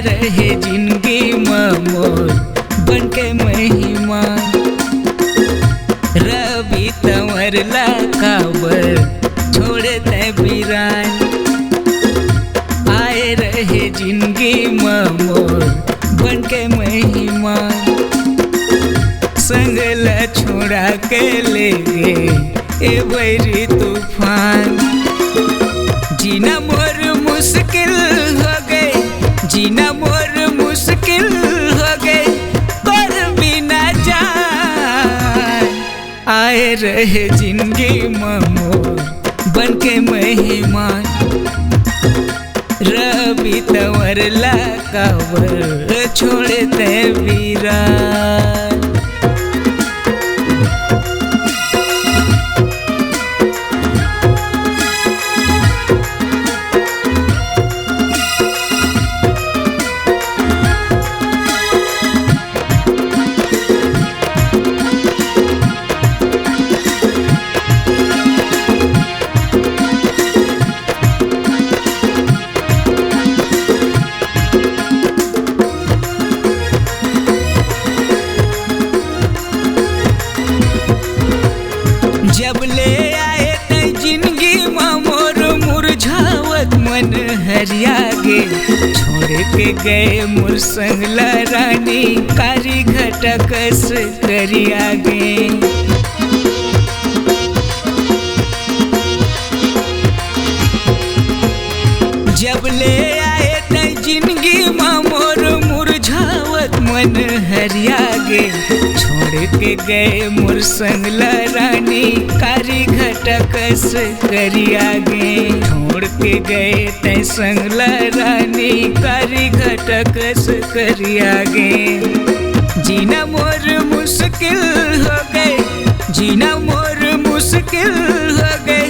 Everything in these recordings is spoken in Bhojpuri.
रहे जिंदगी मोर बनके मेहमान। रवि तंवर ला काबर छोड़ते वीरान। आए रहे जिंदगी मोर बनके मेहमान। संग ला छोड़ा के ले गए ए बैरी तूफान। जीना मोर मुश्किल हो गए, जीना मोर मुश्किल हो गए पर बिना जान। आए रहे जिंदगी मोर बनके मेहमान। रवि तंवर ला काबर छोड़ते वीरान। जब ले आए ते जिंदगी मोर मुरझावत मन हरिया गे। छोड़ के गए मोर संगला रानी कारी घटकस करिया गे। जब ले आए ते जिंदगी मोर मुरझावत मन हरिया गे। छोड़ के गए मोर संगला रानी कारी घटकस करिया गे। छोड़ के गए ते संगला रानी कारी घटकस करिया गे। जीना मोर मुश्किल हो गए, जीना मोर मुश्किल हो गए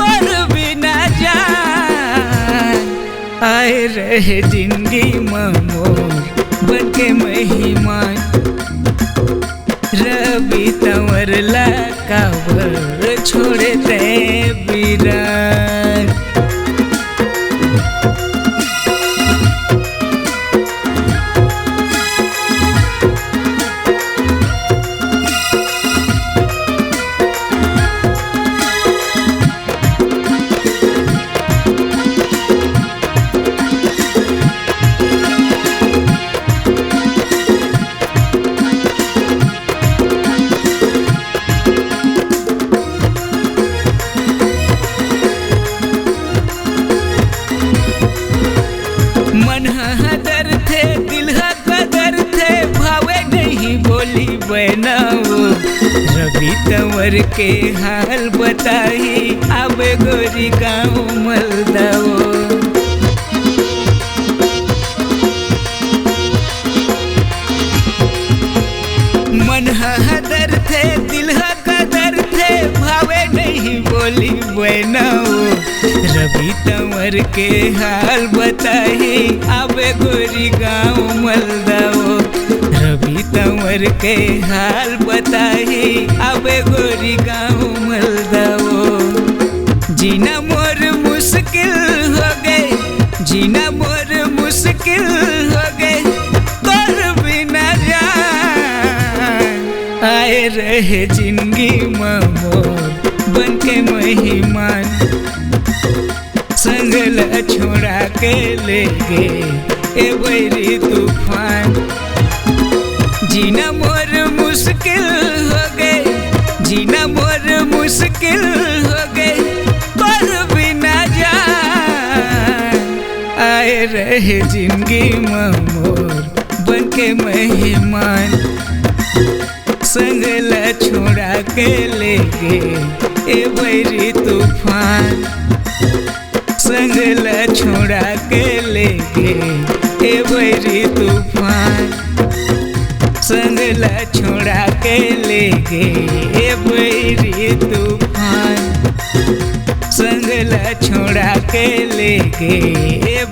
पर बिना जान। आए रहे जिंदगी मोर बनके मेहमान। रवि तंवर ला काबर छोड़ते वीरान। मन हदर थे दिल कदर थे भावे नहीं बोली बनाओ। रवि तंवर के हाल बताई आबे गोरी गाँव मलदाओ। मन हदर थे दिल कदर थे भावे नहीं बोली बनाओ। रवि तंवर के हाल बताई आबे गोरी गाँव मलदाओ। रवि तंवर के हाल बताई आबे गोरी गाँव मलदाओ। जीना मोर मुश्किल हो गए, जीना मोर मुश्किल हो गए पर बिना जान। आए रहे जिंदगी मोर बनके मेहमान। संगला छोड़ा के ले गए ए बैरी तूफान। जीना मोर मुश्किल हो गए, जीना मोर मुश्किल हो गए पर बिना जान। आए रहे जिंदगी मोर बनके मेहमान। संगला छोड़ा के ले गए ए बैरी तूफान। संगला छोड़ा के ले गए ए बैरी तूफान। संगला छोड़ा के ले गए ए बैरी तूफान। संगला छोड़ा के ले गए